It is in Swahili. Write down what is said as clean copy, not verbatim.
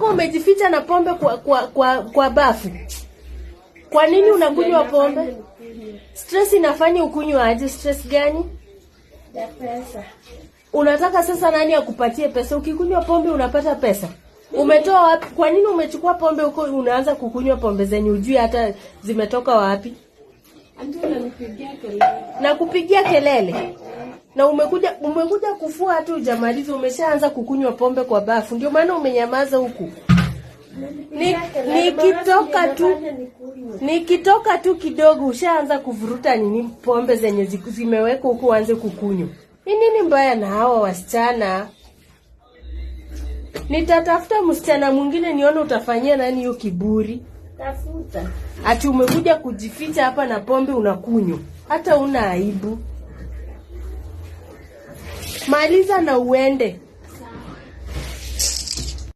Umejificha na pombe kwa bafu. Kwa nini unakunywa pombe? Stress inafanya ukunywe aje? Stress gani? Ya pesa. Unataka sasa nani akupatie pesa? Ukikunywa pombe unapata pesa. Umetoa wapi? Kwa nini umechukua pombe huko unaanza kukunywa pombe zenye ujui hata zimetoka wapi? Antu ananipigia kelele. Na kupigia kelele. Na umekuja kufua hata hujamaliza umeshaanza kukunywa pombe kwa bafu. Ndio maana umenyamaza huku. Nikitoka tu kidogo ushaanza kuvuruta nini pombe zenye zimewekwa huko uanze kukunywa. Ni nini mbaya na hawa wasichana? Nitatafuta msichana mwingine nione utafanyia nani hiyo kiburi. Tafuta. Ati umekuja kujificha hapa na pombe unakunywa. Hata una aibu. Maliza na uende.